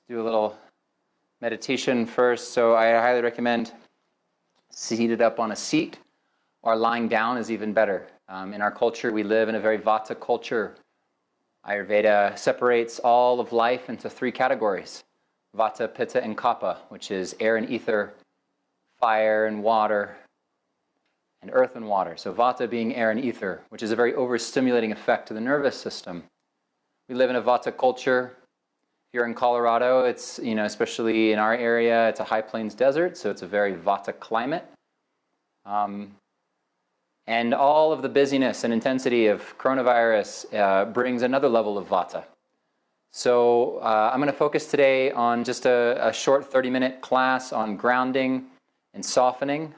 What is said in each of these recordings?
do a little meditation first. So I highly recommend seated up on a seat, or lying down is even better. In our culture, we live in a very Vata culture. Ayurveda separates all of life into three categories: Vata, Pitta, and Kapha, which is air and ether, fire and water, and earth and water. So Vata being air and ether, which is a very overstimulating effect to the nervous system. We live in a Vata culture. If you're in Colorado, it's, especially in our area, it's a high plains desert, so it's a very Vata climate. And all of the busyness and intensity of coronavirus brings another level of Vata. So I'm going to focus today on just a short 30-minute class on grounding and softening,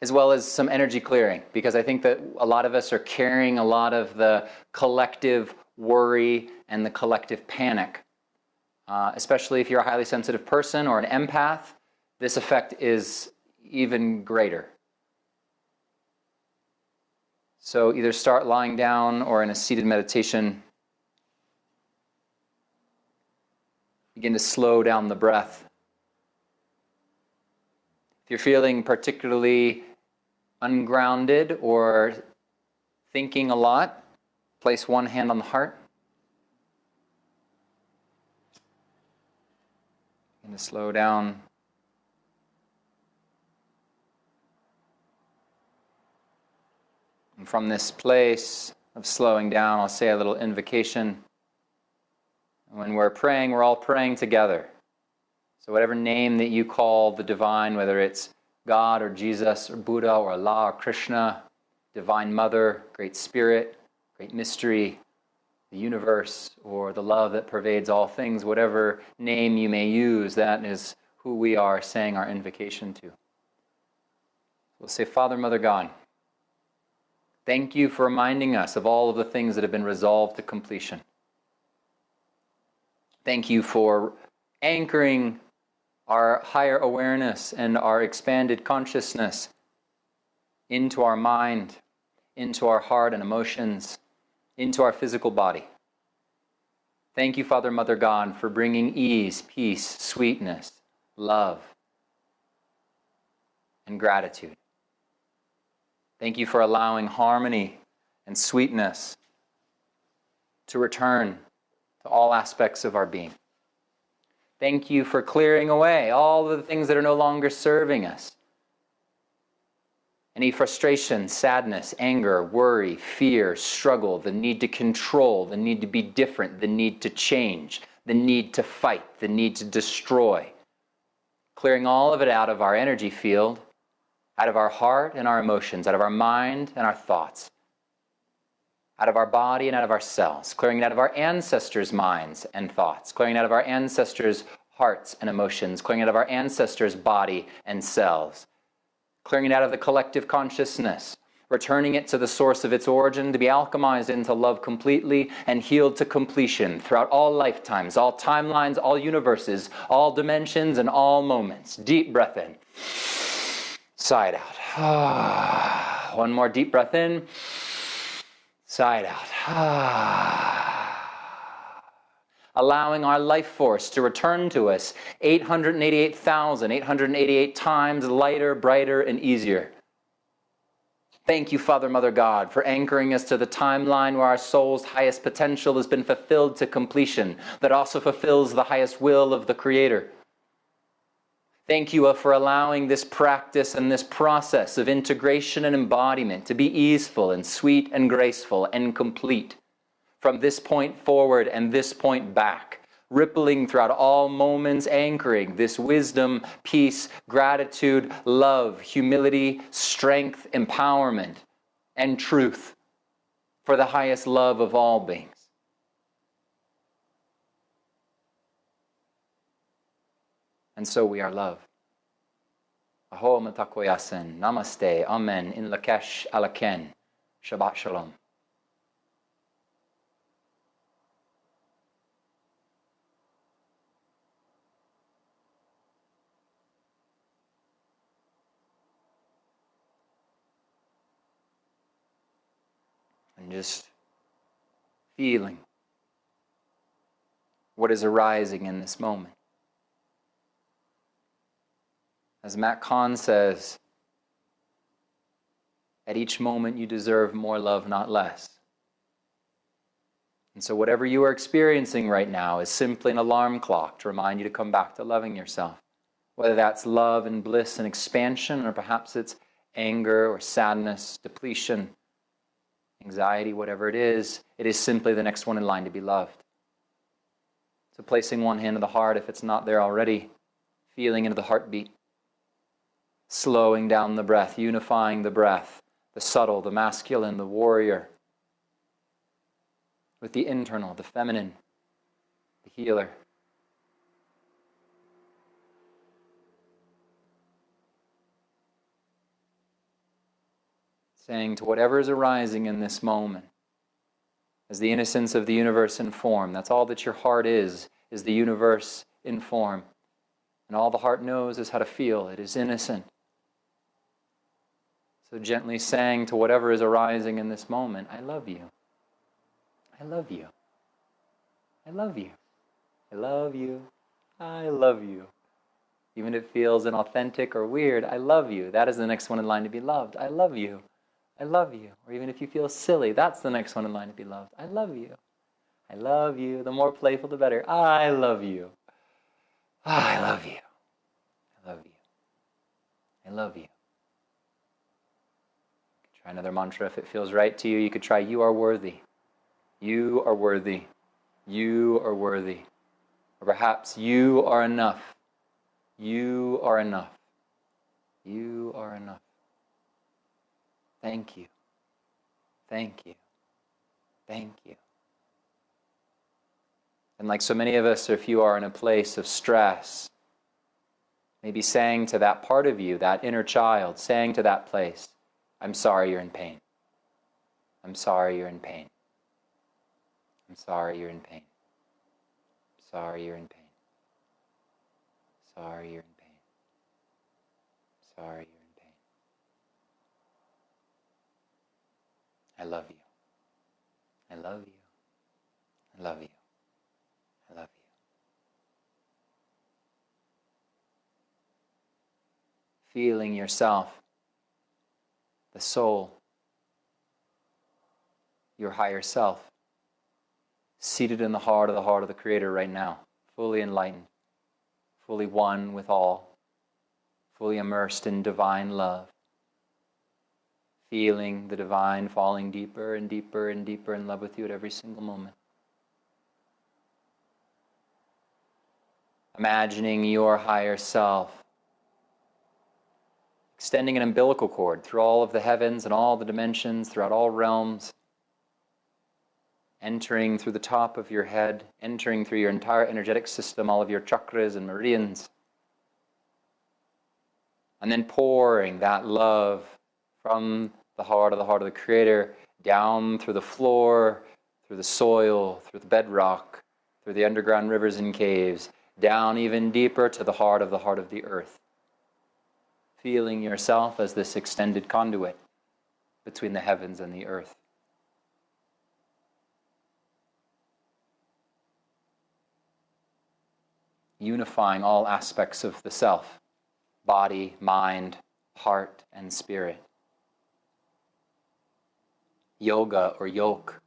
as well as some energy clearing, because I think that a lot of us are carrying a lot of the collective worry and the collective panic. Especially if you're a highly sensitive person or an empath, this effect is even greater. So either start lying down or in a seated meditation. Begin to slow down the breath. If you're feeling particularly ungrounded or thinking a lot, place one hand on the heart. Begin to slow down. And from this place of slowing down, I'll say a little invocation. When we're praying, we're all praying together. So whatever name that you call the divine, whether it's God or Jesus or Buddha or Allah or Krishna, Divine Mother, Great Spirit, Great Mystery, the universe, or the love that pervades all things, whatever name you may use, that is who we are saying our invocation to. We'll say, Father, Mother, God, thank you for reminding us of all of the things that have been resolved to completion. Thank you for anchoring our higher awareness and our expanded consciousness into our mind, into our heart and emotions, into our physical body. Thank you, Father, Mother, God, for bringing ease, peace, sweetness, love, and gratitude. Thank you for allowing harmony and sweetness to return to all aspects of our being. Thank you for clearing away all of the things that are no longer serving us. Any frustration, sadness, anger, worry, fear, struggle, the need to control, the need to be different, the need to change, the need to fight, the need to destroy. Clearing all of it out of our energy field, out of our heart and our emotions, out of our mind and our thoughts, out of our body and out of our cells, clearing it out of our ancestors' minds and thoughts, clearing it out of our ancestors' hearts and emotions, clearing it out of our ancestors' body and cells, clearing it out of the collective consciousness, returning it to the source of its origin to be alchemized into love completely and healed to completion throughout all lifetimes, all timelines, all universes, all dimensions, and all moments. Deep breath in. Sigh it out. One more deep breath in. Sigh it out. Allowing our life force to return to us 888,888 times lighter, brighter, and easier. Thank you, Father, Mother, God, for anchoring us to the timeline where our soul's highest potential has been fulfilled to completion, that also fulfills the highest will of the Creator. Thank you for allowing this practice and this process of integration and embodiment to be easeful and sweet and graceful and complete from this point forward and this point back, rippling throughout all moments, anchoring this wisdom, peace, gratitude, love, humility, strength, empowerment, and truth for the highest love of all beings. And so we are love. Aho matakoyasen, namaste, amen, in lakesh alaken, Shabbat shalom. And just feeling what is arising in this moment. As Matt Kahn says, at each moment you deserve more love, not less. And so whatever you are experiencing right now is simply an alarm clock to remind you to come back to loving yourself. Whether that's love and bliss and expansion, or perhaps it's anger or sadness, depletion, anxiety, whatever it is simply the next one in line to be loved. So placing one hand on the heart if it's not there already, feeling into the heartbeat, slowing down the breath, unifying the breath, the subtle, the masculine, the warrior, with the internal, the feminine, the healer. Saying to whatever is arising in this moment, as the innocence of the universe in form, that's all that your heart is the universe in form. And all the heart knows is how to feel. It is innocent. So gently saying to whatever is arising in this moment, I love you. I love you. I love you. I love you. I love you. Even if it feels inauthentic or weird, I love you. That is the next one in line to be loved. I love you. I love you. Or even if you feel silly, that's the next one in line to be loved. I love you. I love you. The more playful, the better. I love you. I love you. I love you. I love you. Try another mantra if it feels right to you. You could try, you are worthy. You are worthy. You are worthy. Or perhaps, you are enough. You are enough. You are enough. Thank you. Thank you. Thank you. And like so many of us, if you are in a place of stress, maybe saying to that part of you, that inner child, saying to that place, I'm sorry you're in pain. I'm sorry you're in pain. I'm sorry you're in pain. Sorry you're in pain. Sorry you're in pain. Sorry you're in pain. I love you. I love you. I love you. I love you. Feeling yourself, the soul, your higher self, seated in the heart of the Creator right now, fully enlightened, fully one with all, fully immersed in divine love, feeling the divine falling deeper and deeper and deeper in love with you at every single moment. Imagining your higher self extending an umbilical cord through all of the heavens and all the dimensions, throughout all realms, entering through the top of your head, entering through your entire energetic system, all of your chakras and meridians, and then pouring that love from the heart of the Creator down through the floor, through the soil, through the bedrock, through the underground rivers and caves, down even deeper to the heart of the earth. Feeling yourself as this extended conduit between the heavens and the earth. Unifying all aspects of the self, body, mind, heart, and spirit. Yoga or yoke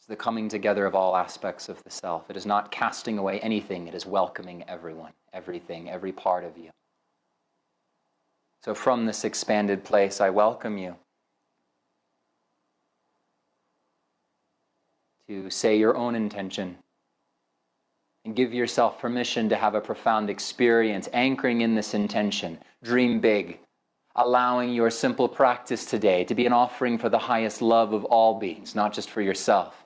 is the coming together of all aspects of the self. It is not casting away anything, it is welcoming everyone, everything, every part of you. So from this expanded place, I welcome you to say your own intention and give yourself permission to have a profound experience, anchoring in this intention. Dream big, allowing your simple practice today to be an offering for the highest love of all beings, not just for yourself.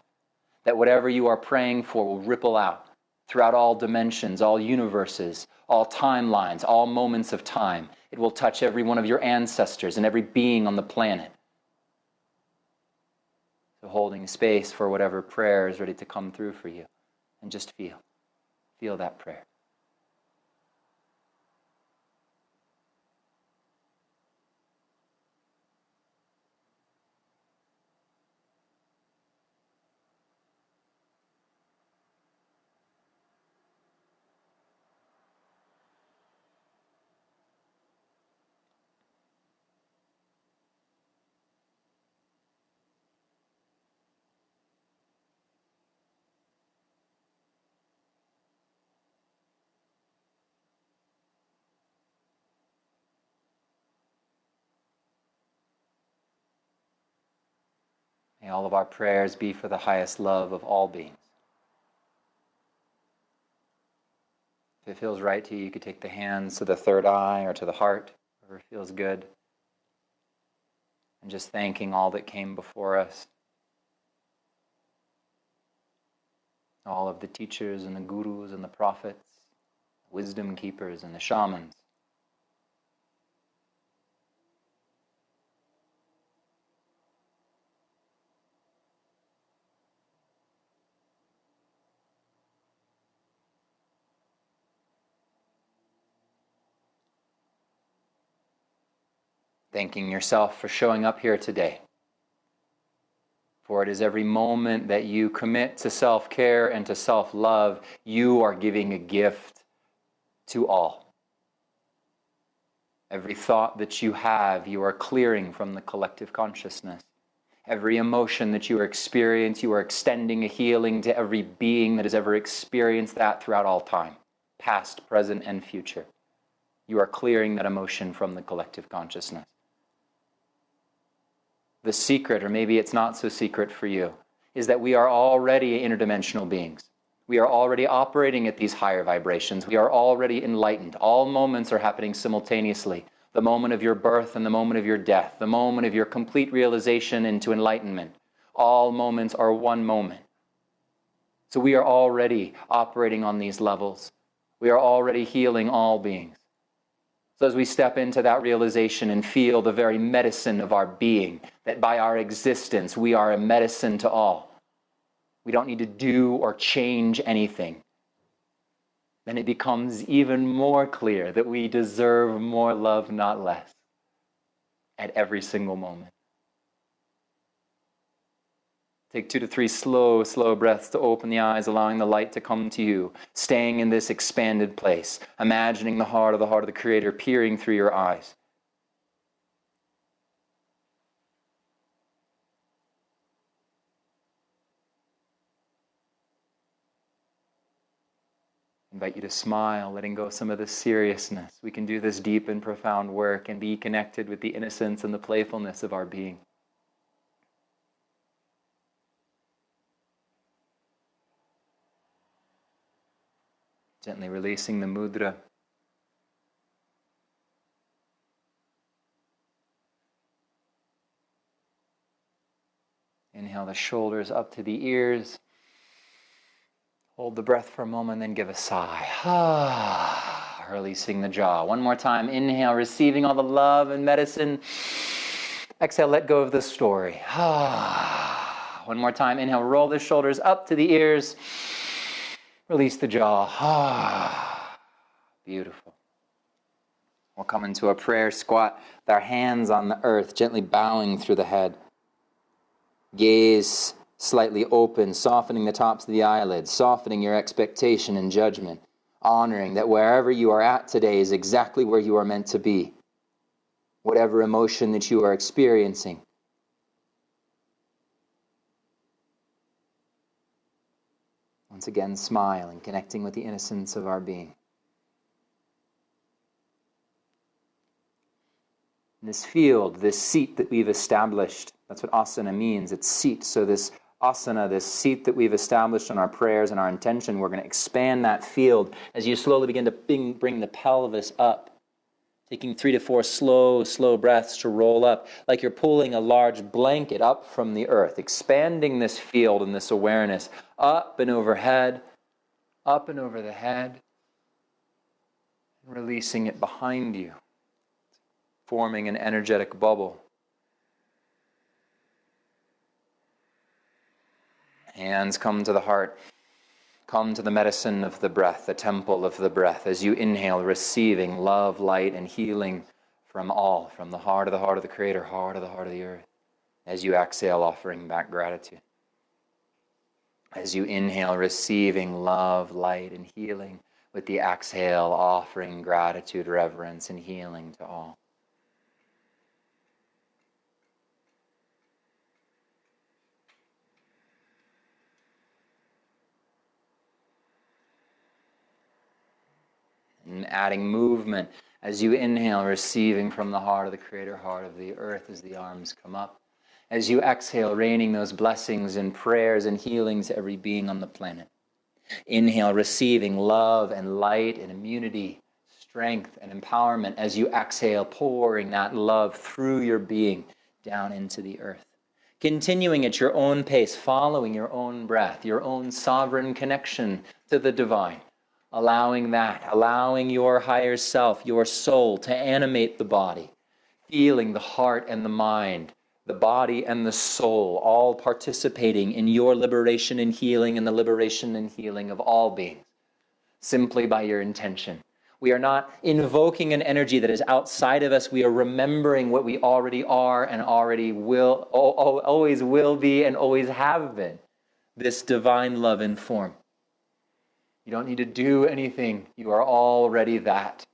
That whatever you are praying for will ripple out throughout all dimensions, all universes, all timelines, all moments of time. It will touch every one of your ancestors and every being on the planet. So holding space for whatever prayer is ready to come through for you. And just feel that prayer. May all of our prayers be for the highest love of all beings. If it feels right to you, you could take the hands to the third eye or to the heart, wherever feels good. And just thanking all that came before us. All of the teachers and the gurus and the prophets, wisdom keepers and the shamans. Thanking yourself for showing up here today. For it is every moment that you commit to self-care and to self-love, you are giving a gift to all. Every thought that you have, you are clearing from the collective consciousness. Every emotion that you experience, you are extending a healing to every being that has ever experienced that throughout all time, past, present, and future. You are clearing that emotion from the collective consciousness. The secret, or maybe it's not so secret for you, is that we are already interdimensional beings. We are already operating at these higher vibrations. We are already enlightened. All moments are happening simultaneously. The moment of your birth and the moment of your death. The moment of your complete realization into enlightenment. All moments are one moment. So we are already operating on these levels. We are already healing all beings. So as we step into that realization and feel the very medicine of our being, that by our existence we are a medicine to all. We don't need to do or change anything. Then it becomes even more clear that we deserve more love, not less, at every single moment. Take 2 to 3 slow breaths to open the eyes, allowing the light to come to you, staying in this expanded place, imagining the heart of the Creator peering through your eyes. I invite you to smile, letting go of some of the seriousness. We can do this deep and profound work and be connected with the innocence and the playfulness of our being. Gently releasing the mudra. Inhale the shoulders up to the ears. Hold the breath for a moment, then give a sigh. Releasing the jaw. One more time. Inhale, receiving all the love and medicine. Exhale, let go of the story. One more time. Inhale, roll the shoulders up to the ears. Release the jaw. Beautiful. We'll come into a prayer squat with our hands on the earth, gently bowing through the head. Gaze slightly open, softening the tops of the eyelids, softening your expectation and judgment, honoring that wherever you are at today is exactly where you are meant to be. Whatever emotion that you are experiencing. Once again, smiling, connecting with the innocence of our being. This field, this seat that we've established, that's what asana means, it's seat. So this asana, this seat that we've established on our prayers and our intention, we're going to expand that field as you slowly begin to bring the pelvis up. Taking 3 to 4 slow breaths to roll up, like you're pulling a large blanket up from the earth, expanding this field and this awareness up and overhead, up and over the head, and releasing it behind you, forming an energetic bubble. Hands come to the heart. Come to the medicine of the breath, the temple of the breath. As you inhale, receiving love, light, and healing from all, from the heart of the Creator, heart of the earth. As you exhale, offering back gratitude. As you inhale, receiving love, light, and healing. With the exhale, offering gratitude, reverence, and healing to all. And adding movement as you inhale, receiving from the heart of the Creator, heart of the earth, as the arms come up. As you exhale, raining those blessings and prayers and healings to every being on the planet. Inhale, receiving love and light and immunity, strength and empowerment. As you exhale, pouring that love through your being down into the earth. Continuing at your own pace, following your own breath, your own sovereign connection to the divine. Allowing your higher self, your soul, to animate the body. Feeling the heart and the mind, the body and the soul, all participating in your liberation and healing and the liberation and healing of all beings, simply by your intention. We are not invoking an energy that is outside of us. We are remembering what we already are and already will, always will be and always have been. This divine love in form. You don't need to do anything. You are already that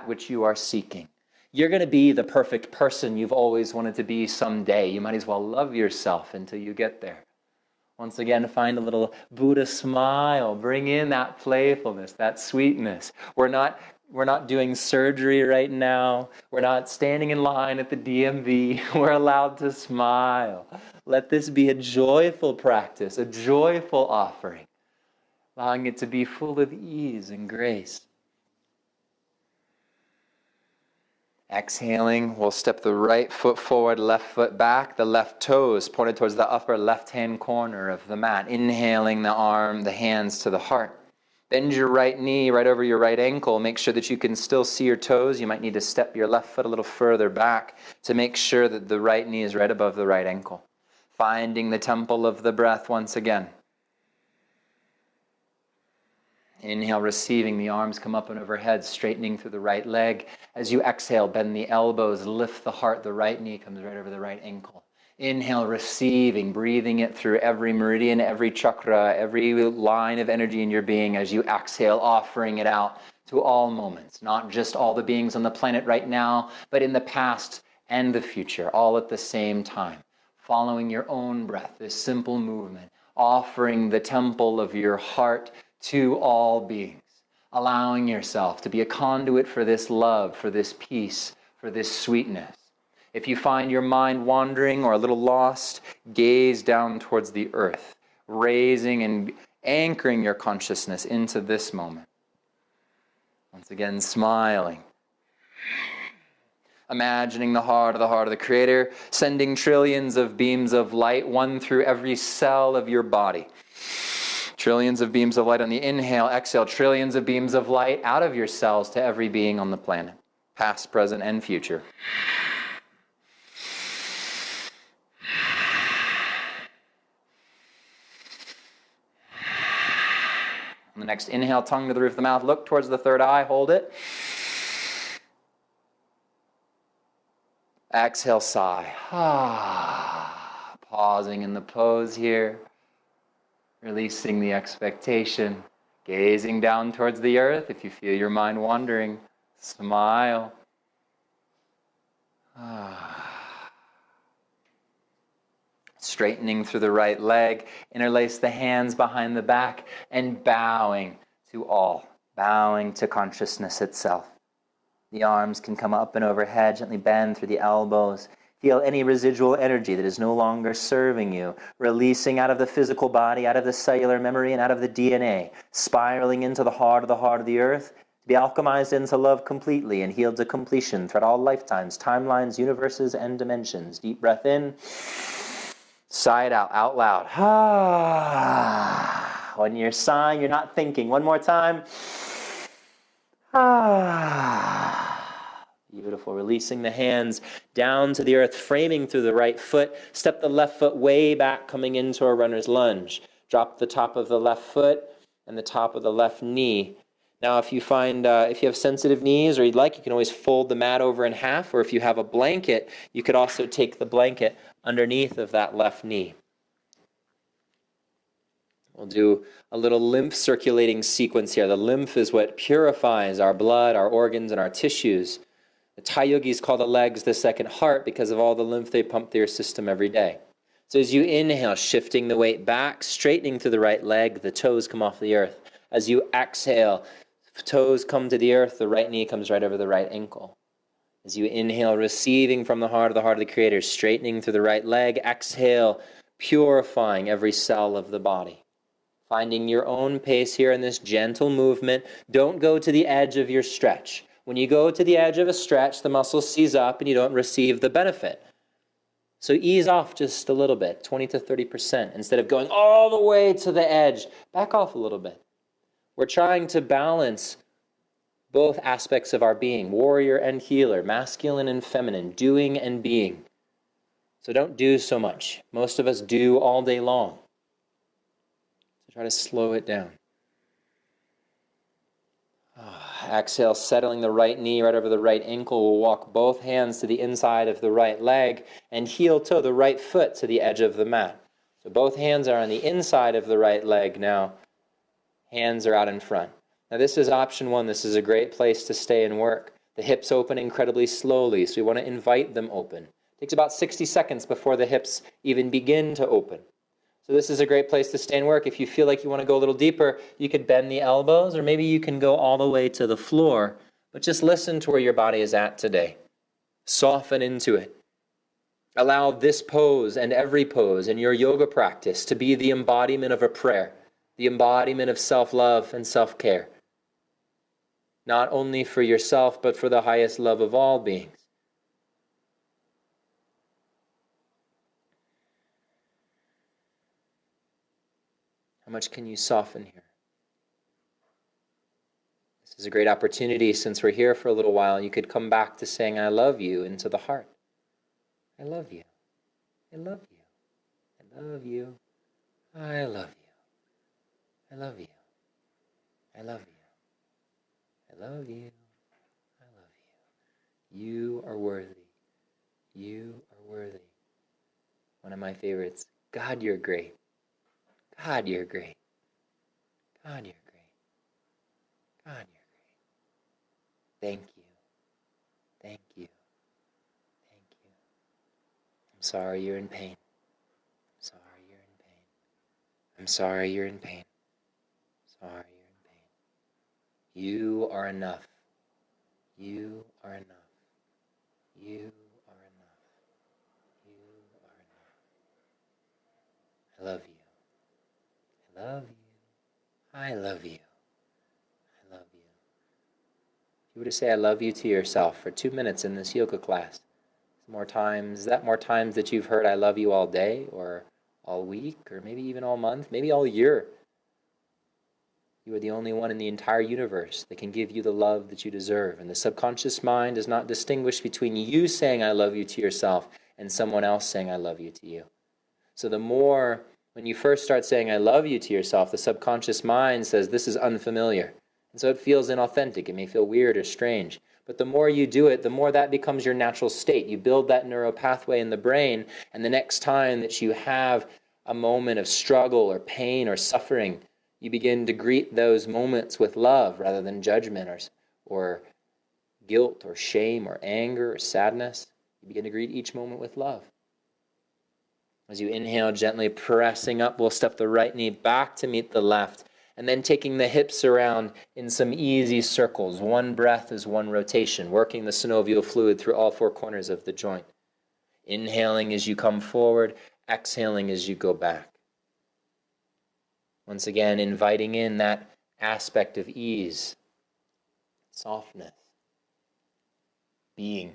which you are seeking. You're going to be the perfect person you've always wanted to be someday. You might as well love yourself until you get there. Once again, find a little Buddha smile. Bring in that playfulness, that sweetness. We're not doing surgery right now. We're not standing in line at the DMV. We're allowed to smile. Let this be a joyful practice, a joyful offering, allowing it to be full of ease and grace. Exhaling, we'll step the right foot forward, left foot back, the left toes pointed towards the upper left-hand corner of the mat. Inhaling the hands to the heart. Bend your right knee right over your right ankle. Make sure that you can still see your toes. You might need to step your left foot a little further back to make sure that the right knee is right above the right ankle. Finding the temple of the breath once again. Inhale, receiving, the arms come up and overhead, straightening through the right leg. As you exhale, bend the elbows, lift the heart, the right knee comes right over the right ankle. Inhale, receiving, breathing it through every meridian, every chakra, every line of energy in your being. As you exhale, offering it out to all moments, not just all the beings on the planet right now, but in the past and the future, all at the same time. Following your own breath, this simple movement, offering the temple of your heart to all beings, allowing yourself to be a conduit for this love, for this peace, for this sweetness. If you find your mind wandering or a little lost, gaze down towards the earth, raising and anchoring your consciousness into this moment. Once again, smiling. Imagining the heart of the Creator, sending trillions of beams of light, one through every cell of your body. Trillions of beams of light on the inhale, exhale, trillions of beams of light out of your cells to every being on the planet, past, present, and future. On the next inhale, tongue to the roof of the mouth, look towards the third eye, hold it. Exhale, sigh. Pausing in the pose here. Releasing the expectation, gazing down towards the earth. If you feel your mind wandering, smile. Straightening through the right leg, interlace the hands behind the back, and bowing to all, bowing to consciousness itself. The arms can come up and overhead, gently bend through the elbows. Feel any residual energy that is no longer serving you, releasing out of the physical body, out of the cellular memory, and out of the DNA, spiraling into the heart of the earth, to be alchemized into love completely and healed to completion throughout all lifetimes, timelines, universes, and dimensions. Deep breath in, sigh it out loud. When you're sighing, you're not thinking. One more time. Beautiful. Releasing the hands down to the earth, framing through the right foot. Step the left foot way back, coming into a runner's lunge. Drop the top of the left foot and the top of the left knee. Now, if you have sensitive knees or you'd like, you can always fold the mat over in half, or if you have a blanket, you could also take the blanket underneath of that left knee. We'll do a little lymph circulating sequence here. The lymph is what purifies our blood, our organs, and our tissues. The Thai yogis call the legs the second heart because of all the lymph they pump through your system every day. So as you inhale, shifting the weight back, straightening through the right leg, the toes come off the earth. As you exhale, toes come to the earth, the right knee comes right over the right ankle. As you inhale, receiving from the heart of the Creator, straightening through the right leg. Exhale, purifying every cell of the body. Finding your own pace here in this gentle movement. Don't go to the edge of your stretch. When you go to the edge of a stretch, the muscle seize up and you don't receive the benefit. So ease off just a little bit, 20 to 30%. Instead of going all the way to the edge, back off a little bit. We're trying to balance both aspects of our being, warrior and healer, masculine and feminine, doing and being. So don't do so much. Most of us do all day long. So try to slow it down. Exhale, settling the right knee right over the right ankle. We'll walk both hands to the inside of the right leg and heel toe the right foot to the edge of the mat. So both hands are on the inside of the right leg now. Hands are out in front. Now this is option one. This is a great place to stay and work. The hips open incredibly slowly, so we want to invite them open. It takes about 60 seconds before the hips even begin to open. So this is a great place to stay and work. If you feel like you want to go a little deeper, you could bend the elbows, or maybe you can go all the way to the floor, but just listen to where your body is at today. Soften into it. Allow this pose and every pose in your yoga practice to be the embodiment of a prayer, the embodiment of self-love and self-care. Not only for yourself, but for the highest love of all beings. How much can you soften here? This is a great opportunity. Since we're here for a little while, you could come back to saying, I love you, into the heart. I love you. I love you. I love you. I love you. I love you. I love you. I love you. I love you. You are worthy. You are worthy. One of my favorites. God, you're great. God, you're great. God, you're great. God, you're great. Thank you. Thank you. Thank you. I'm sorry you're in pain. I'm sorry you're in pain. I'm sorry you're in pain. Sorry you're in pain. You are enough. You are enough. You are enough. You are enough. I love you. I love you. I love you. I love you. If you were to say I love you to yourself for 2 minutes in this yoga class, is that more times that you've heard I love you all day or all week or maybe even all month, maybe all year? You are the only one in the entire universe that can give you the love that you deserve. And the subconscious mind does not distinguish between you saying I love you to yourself and someone else saying I love you to you. So the more, when you first start saying I love you to yourself, the subconscious mind says this is unfamiliar. And so it feels inauthentic. It may feel weird or strange. But the more you do it, the more that becomes your natural state. You build that neural pathway in the brain, and the next time that you have a moment of struggle or pain or suffering, you begin to greet those moments with love rather than judgment or guilt or shame or anger or sadness. You begin to greet each moment with love. As you inhale, gently pressing up, we'll step the right knee back to meet the left, and then taking the hips around in some easy circles. One breath is one rotation, working the synovial fluid through all four corners of the joint. Inhaling as you come forward, exhaling as you go back. Once again, inviting in that aspect of ease, softness, being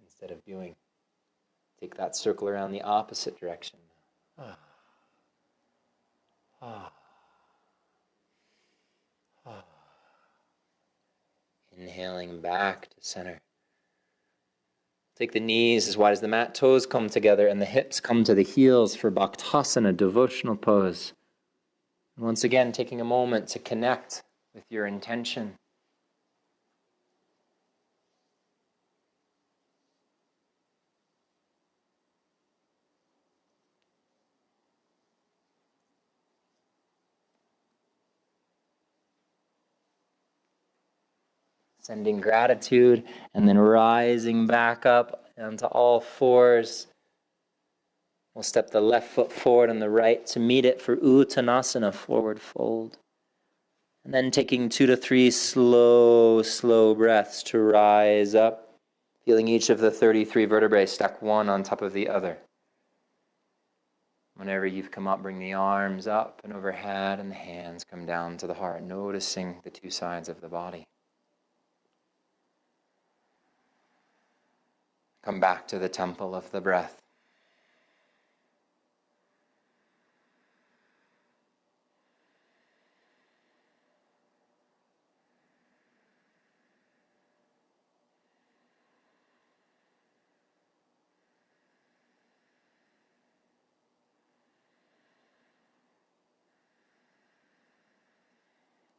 instead of doing. Take that circle around the opposite direction. Ah. Ah. Ah. Inhaling back to center. Take the knees as wide as the mat, toes come together, and the hips come to the heels for Bhaktasana, devotional pose. And once again, taking a moment to connect with your intention. Sending gratitude and then rising back up onto all fours. We'll step the left foot forward and the right to meet it for Uttanasana, forward fold. And then taking 2 to 3 slow breaths to rise up. Feeling each of the 33 vertebrae stack one on top of the other. Whenever you've come up, bring the arms up and overhead and the hands come down to the heart, noticing the two sides of the body. Come back to the temple of the breath.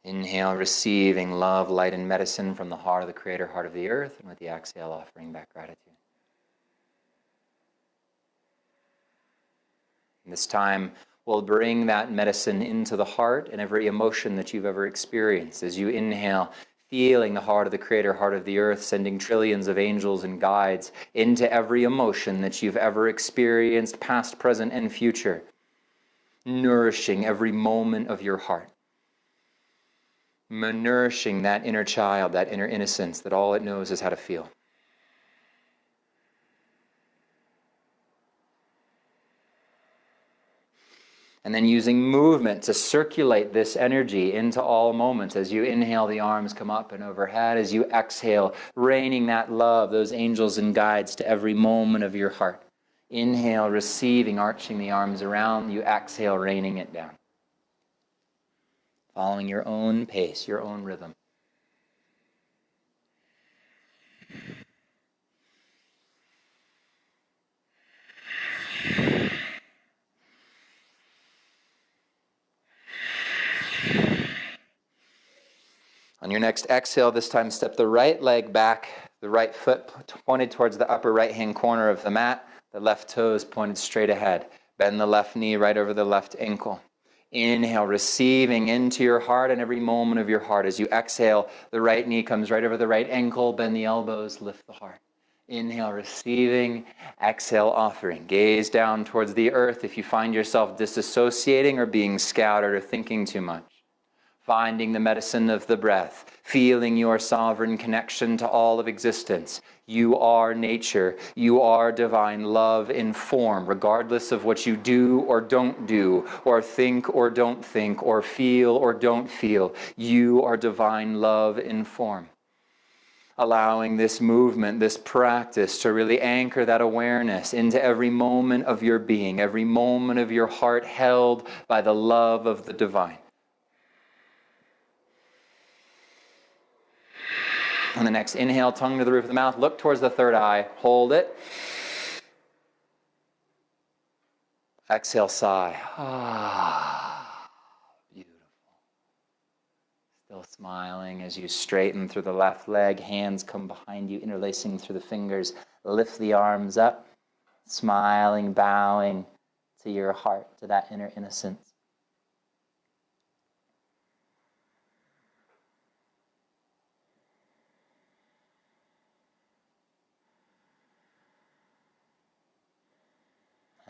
Inhale, receiving love, light, and medicine from the heart of the Creator, heart of the earth, and with the exhale, offering back gratitude. And this time, we'll bring that medicine into the heart and every emotion that you've ever experienced. As you inhale, feeling the heart of the Creator, heart of the earth, sending trillions of angels and guides into every emotion that you've ever experienced, past, present, and future, nourishing every moment of your heart. Nourishing that inner child, that inner innocence, that all it knows is how to feel. And then using movement to circulate this energy into all moments. As you inhale, the arms come up and overhead. As you exhale, raining that love, those angels and guides to every moment of your heart. Inhale, receiving, arching the arms around. You exhale, raining it down. Following your own pace, your own rhythm. On your next exhale, this time step the right leg back, the right foot pointed towards the upper right-hand corner of the mat, the left toes pointed straight ahead. Bend the left knee right over the left ankle. Inhale, receiving into your heart and every moment of your heart. As you exhale, the right knee comes right over the right ankle, bend the elbows, lift the heart. Inhale, receiving, exhale, offering. Gaze down towards the earth if you find yourself disassociating or being scattered or thinking too much. Finding the medicine of the breath, feeling your sovereign connection to all of existence. You are nature. You are divine love in form, regardless of what you do or don't do, or think or don't think, or feel or don't feel. You are divine love in form. Allowing this movement, this practice to really anchor that awareness into every moment of your being, every moment of your heart held by the love of the divine. On the next inhale, tongue to the roof of the mouth, look towards the third eye, hold it. Exhale, sigh. Beautiful. Still smiling as you straighten through the left leg, hands come behind you, interlacing through the fingers, lift the arms up, smiling, bowing to your heart, to that inner innocence.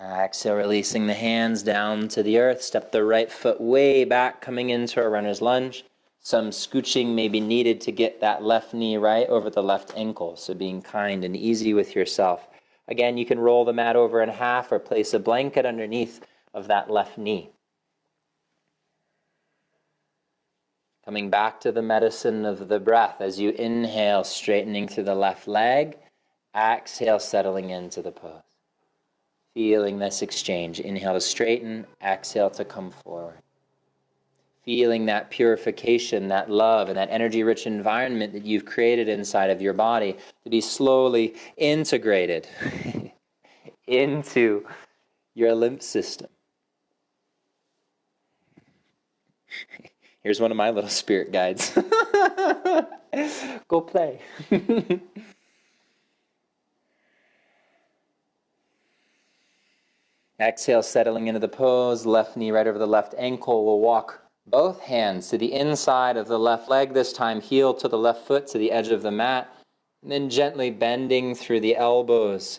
Exhale, releasing the hands down to the earth. Step the right foot way back, coming into a runner's lunge. Some scooching may be needed to get that left knee right over the left ankle, so being kind and easy with yourself. Again, you can roll the mat over in half or place a blanket underneath of that left knee. Coming back to the medicine of the breath. As you inhale, straightening through the left leg. Exhale, settling into the pose. Feeling this exchange. Inhale to straighten, exhale to come forward. Feeling that purification, that love, and that energy-rich environment that you've created inside of your body to be slowly integrated into your lymph system. Here's one of my little spirit guides. Go play. Exhale, settling into the pose, left knee right over the left ankle. We'll walk both hands to the inside of the left leg, this time heel to the left foot to the edge of the mat, and then gently bending through the elbows,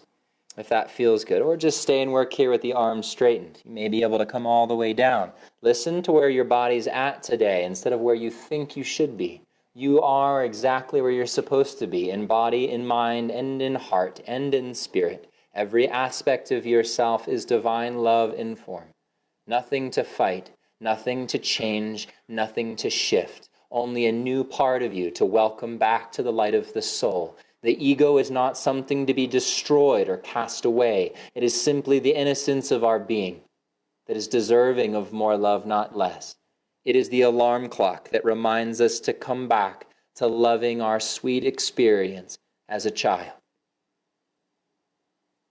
if that feels good. Or just stay and work here with the arms straightened. You may be able to come all the way down. Listen to where your body's at today instead of where you think you should be. You are exactly where you're supposed to be, in body, in mind, and in heart, and in spirit. Every aspect of yourself is divine love in form. Nothing to fight, nothing to change, nothing to shift. Only a new part of you to welcome back to the light of the soul. The ego is not something to be destroyed or cast away. It is simply the innocence of our being that is deserving of more love, not less. It is the alarm clock that reminds us to come back to loving our sweet experience as a child.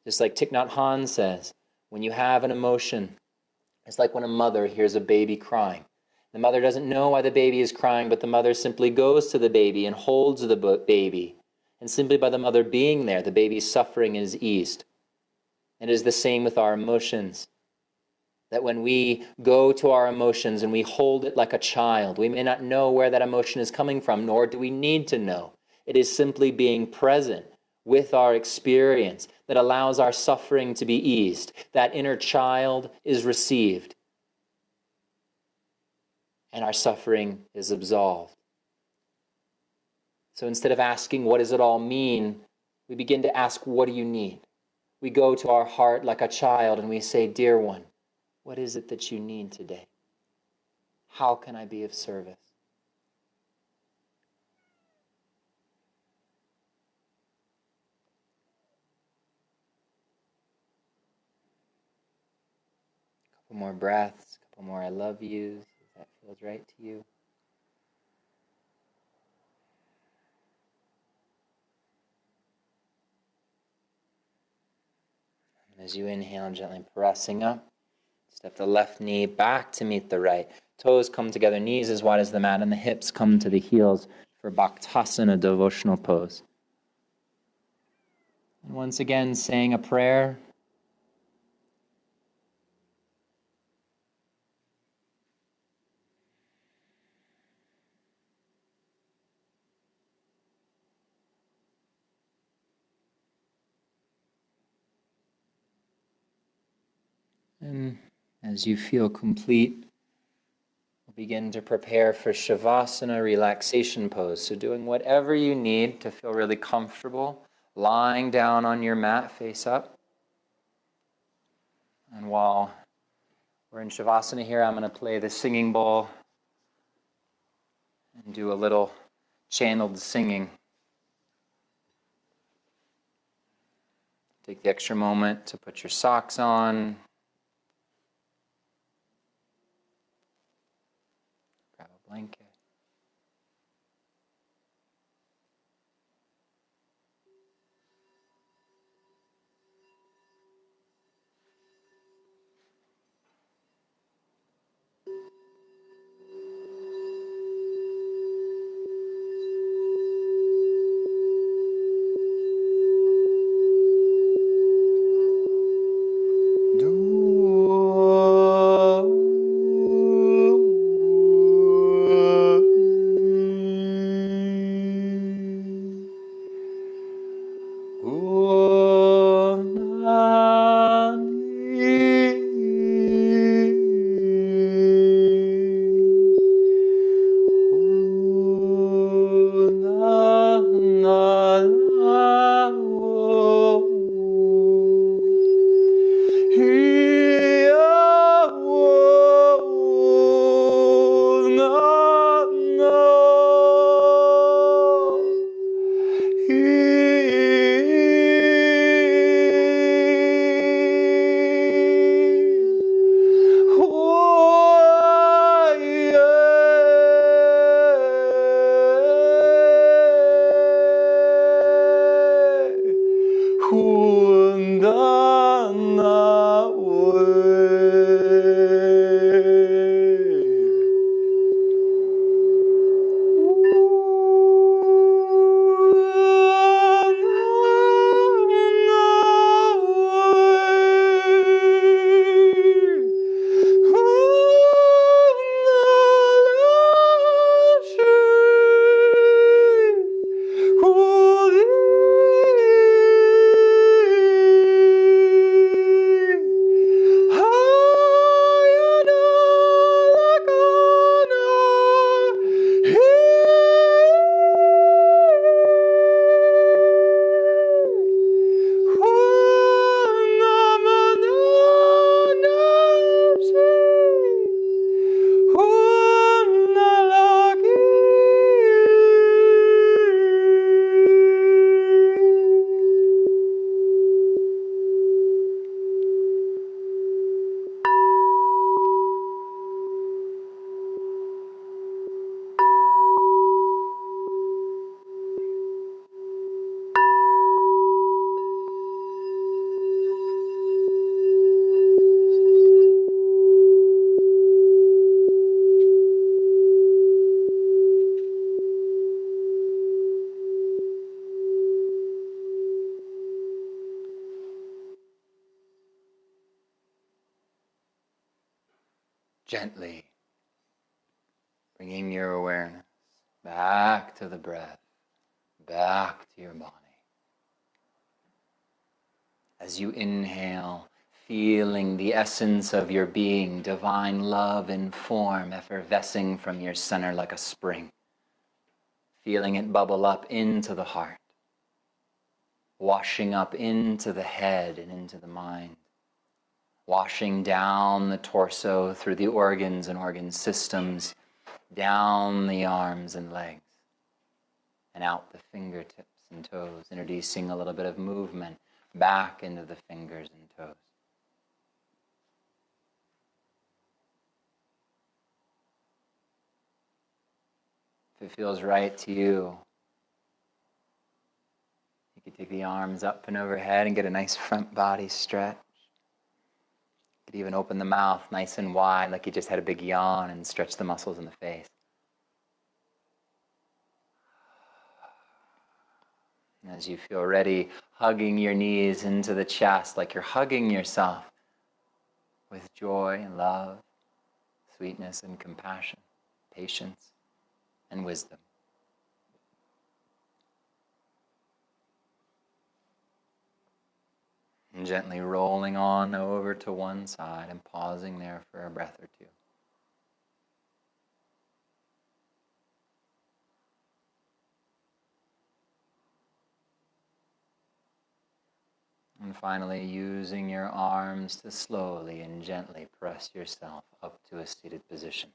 Just like Thich Nhat Hanh says, when you have an emotion, it's like when a mother hears a baby crying. The mother doesn't know why the baby is crying, but the mother simply goes to the baby and holds the baby. And simply by the mother being there, the baby's suffering is eased. And it is the same with our emotions. That when we go to our emotions and we hold it like a child, we may not know where that emotion is coming from, nor do we need to know. It is simply being present with our experience that allows our suffering to be eased. That inner child is received, and our suffering is absolved. So instead of asking, what does it all mean, we begin to ask, what do you need? We go to our heart like a child and we say, dear one, what is it that you need today? How can I be of service? A couple more breaths, a couple more I love yous, if that feels right to you. And as you inhale, gently pressing up, step the left knee back to meet the right. Toes come together, knees as wide as the mat, and the hips come to the heels for Bhaktasana, devotional pose. And once again, saying a prayer. And as you feel complete, we'll begin to prepare for Shavasana, relaxation pose. So doing whatever you need to feel really comfortable, lying down on your mat face up. And while we're in Shavasana here, I'm going to play the singing bowl and do a little channeled singing. Take the extra moment to put your socks on. Grab a blanket. gently bringing your awareness back to the breath, back to your body. As you inhale, feeling the essence of your being, divine love in form, effervescing from your center like a spring. Feeling it bubble up into the heart, washing up into the head and into the mind, washing down the torso through the organs and organ systems, down the arms and legs, and out the fingertips and toes, introducing a little bit of movement back into the fingers and toes. If it feels right to you, you could take the arms up and overhead and get a nice front body stretch. You could even open the mouth nice and wide like you just had a big yawn and stretch the muscles in the face. And as you feel ready, hugging your knees into the chest like you're hugging yourself with joy and love, sweetness and compassion, patience and wisdom. And gently rolling on over to one side and pausing there for a breath or two. And finally, using your arms to slowly and gently press yourself up to a seated position.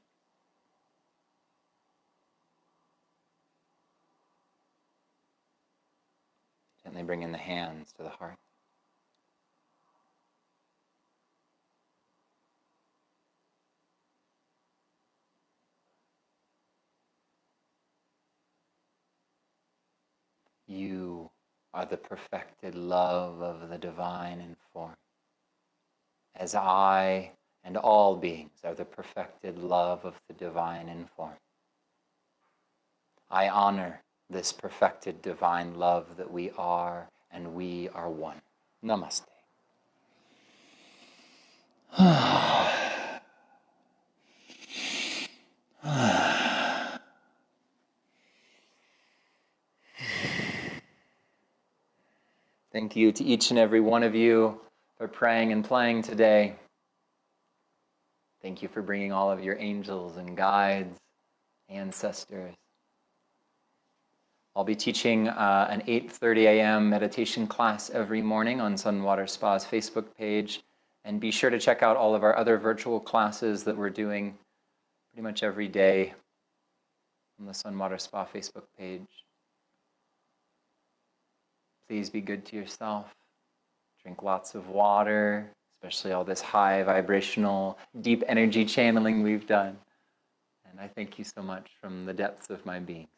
Gently bringing the hands to the heart. You are the perfected love of the divine in form, as I and all beings are the perfected love of the divine in form. I honor this perfected divine love that we are, and we are one. Namaste. Thank you to each and every one of you for praying and playing today. Thank you for bringing all of your angels and guides, ancestors. I'll be teaching an 8:30 a.m. meditation class every morning on Sunwater Spa's Facebook page. And be sure to check out all of our other virtual classes that we're doing pretty much every day on the Sunwater Spa Facebook page. Please be good to yourself. Drink lots of water, especially all this high vibrational, deep energy channeling we've done. And I thank you so much from the depths of my being.